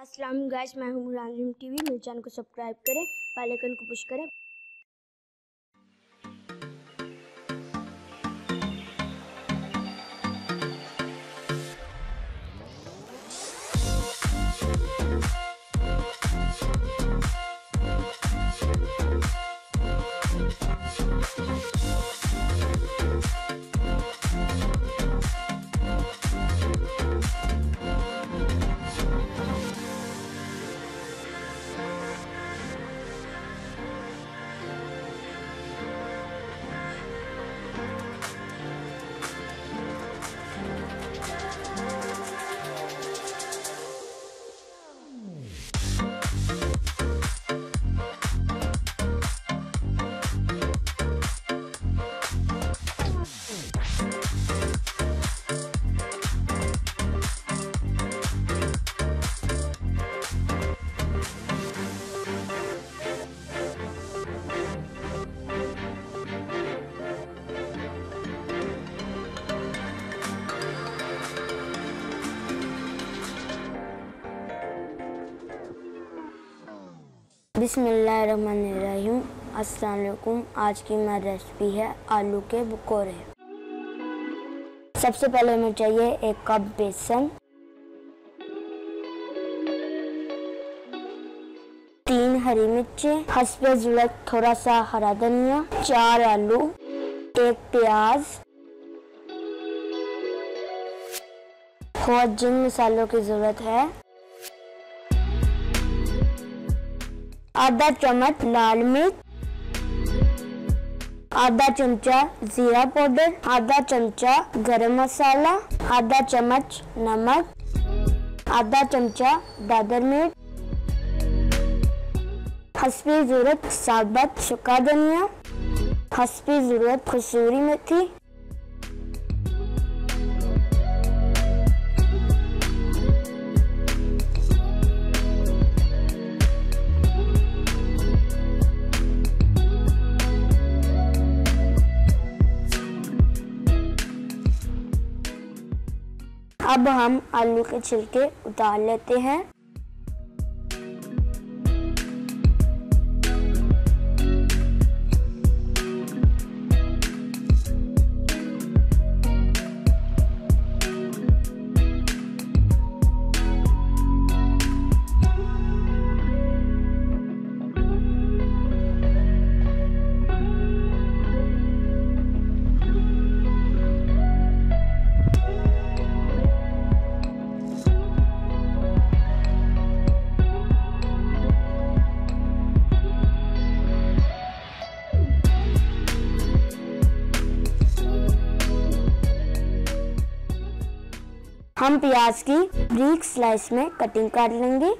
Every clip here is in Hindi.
अस्सलाम गाइस, मैं हूं मुलाजिम टीवी। मेरे चैनल को सब्सक्राइब करें, बेल आइकन को पुश करें। बिस्मिल्लाहिर्रहमानिर्रहीम। अस्सलाम वालेकुम। आज की हमारी रेसिपी है आलू के पकोड़े। सबसे पहले हमें चाहिए 1 कप बेसन, 3 हरी मिर्चें, हस्बे ज़रूरत थोड़ा सा हरा धनिया, 4 आलू, 1 प्याज और जिन मसालों की ज़रूरत है आधा चम्मच लाल मिर्च, आधा चमचा जीरा पाउडर, आधा चमचा गरम मसाला, आधा चम्मच नमक, आधा चमचा दादर मिर्च, हस्बे ज़रूरत साबुत सूखा धनिया, हस्बे ज़रूरत कसूरी मेथी, अब हम आलू के छिलके उतार लेते हैं। हम प्याज की बारीक स्लाइस में कटिंग कर लेंगे।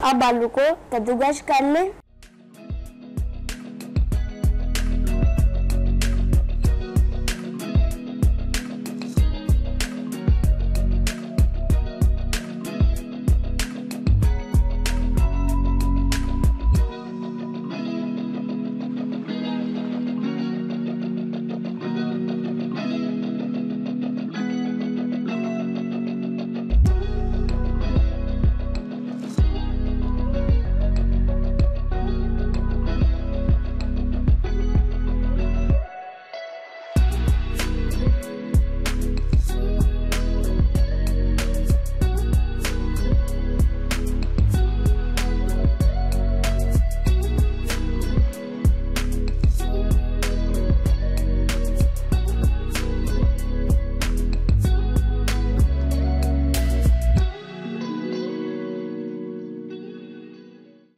अब आलू को कद्दूकस कर लें।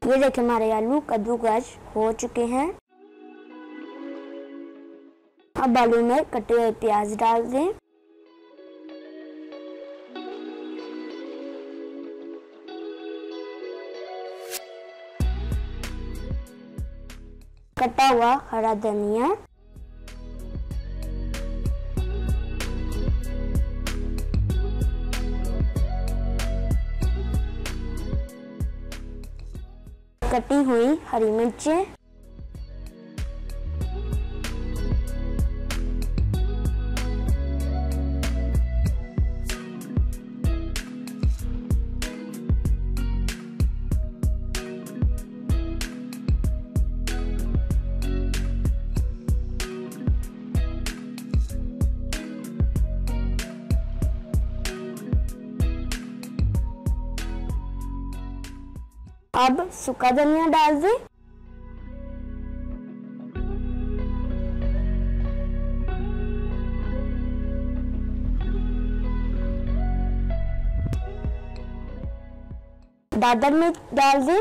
ये देखिए हमारे आलू कद्दूकस हो चुके हैं। अब आलू में कटे हुए प्याज डाल दें। कटा हुआ हरा धनिया, कटी हुई हरी मिर्चें, अब सूखा धनिया डाल दें। दादर मिर्च डाल दें।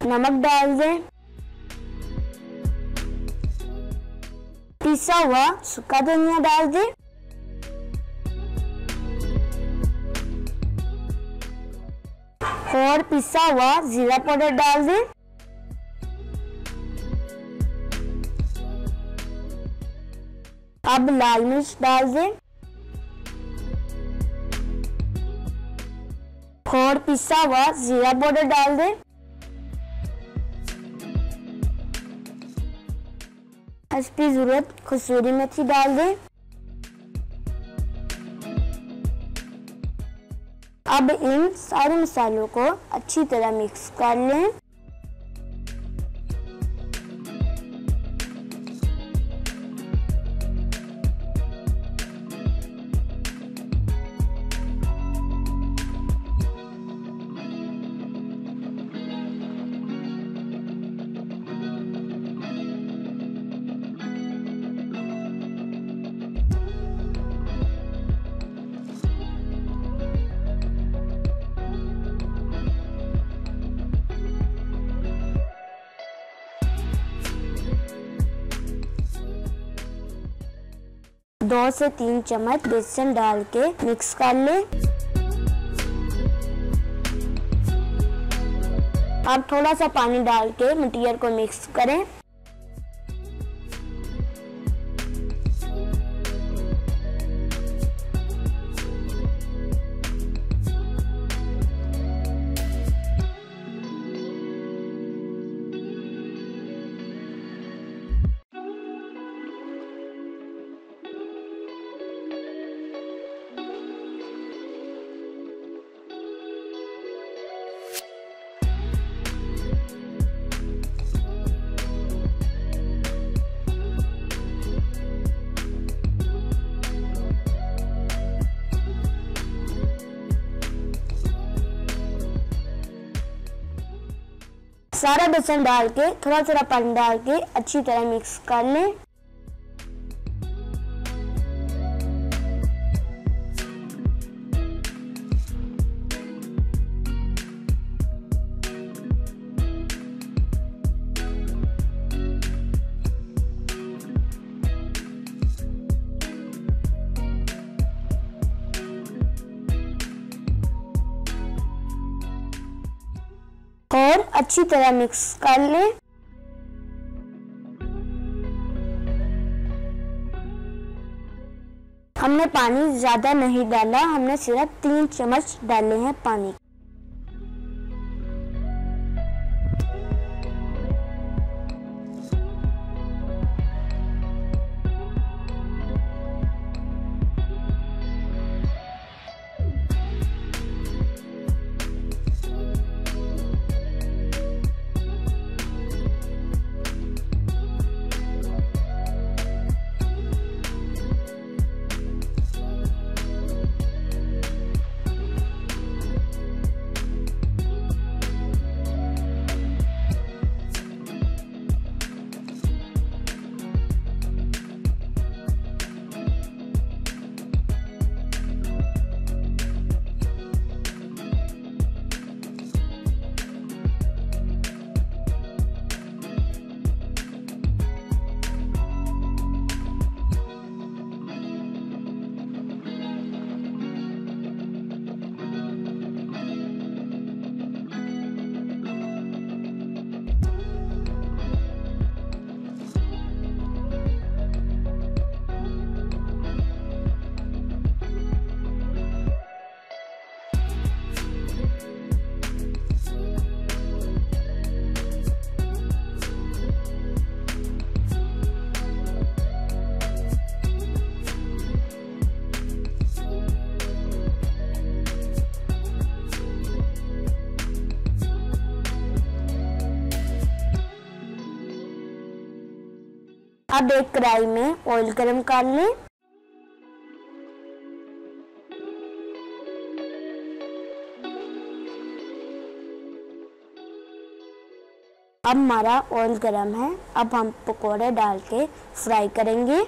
नमक डाल दें। पिसा हुआ सूखा धनिया डाल दें। और पिसा हुआ जीरा पाउडर डाल दें। अब लाल मिर्च डाल दें और पिसा हुआ जीरा पाउडर डाल दें। इसकी जरूरत कसूरी मेथी डाल दें। अब इन सारे मसालों को अच्छी तरह मिक्स कर लें। दो से 3 चम्मच बेसन डाल के मिक्स कर लें। अब थोड़ा सा पानी डाल के मटेरियल को मिक्स करें। सारा बेसन डाल के थोड़ा थोड़ा पानी डाल के अच्छी तरह मिक्स कर लें। और अच्छी तरह मिक्स कर लें। हमने पानी ज्यादा नहीं डाला, हमने सिर्फ 3 चम्मच डाले हैं पानी। अब एक कढ़ाई में ऑयल गरम कर लें। अब हमारा ऑयल गरम है, अब हम पकोड़े डाल के फ्राई करेंगे।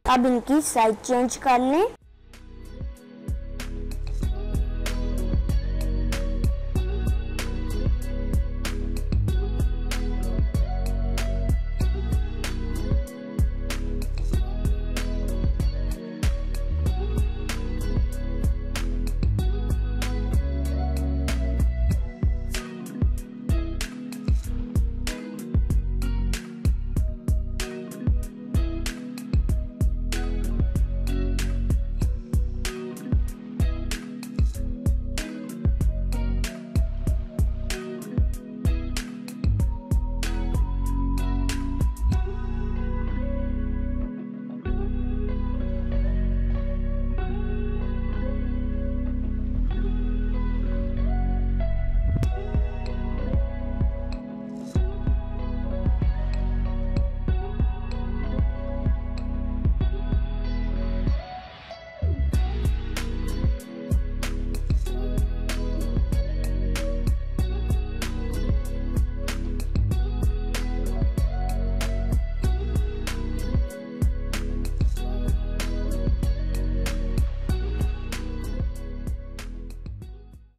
अब इनकी साइज चेंज कर लें।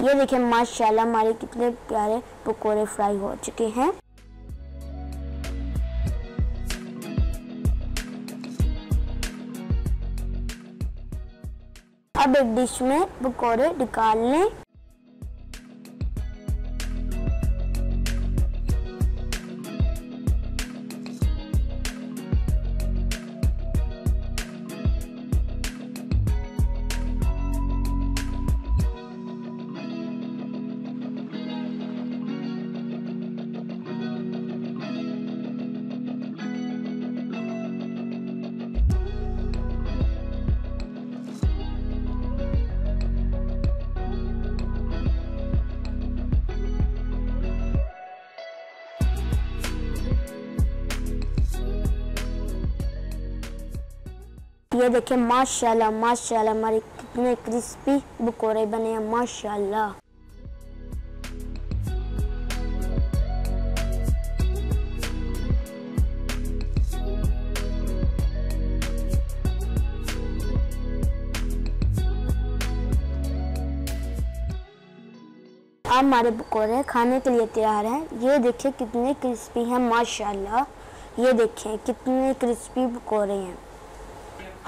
ये देखिए माशाल्लाह हमारे कितने प्यारे पकोड़े फ्राई हो चुके हैं। अब एक डिश में पकोड़े निकाल लें। ये देखिए माशाल्लाह माशाल्लाह हमारे कितने क्रिस्पी पकोड़े बने हैं माशाल्लाह। अब हमारे पकोड़े खाने के लिए तैयार हैं। ये देखिए कितने क्रिस्पी हैं माशाल्लाह। ये देखिए कितने क्रिस्पी पकोड़े हैं।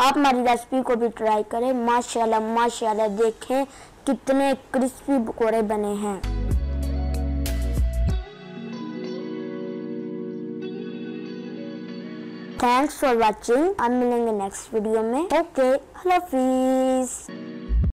आप हमारी रेसिपी को भी ट्राई करें माशाल्लाह माशाल्लाह। देखें कितने क्रिस्पी पकोड़े बने हैं। Thanks for watching. अब मिलेंगे नेक्स्ट वीडियो में। ओके, अल्लाह हाफिज़।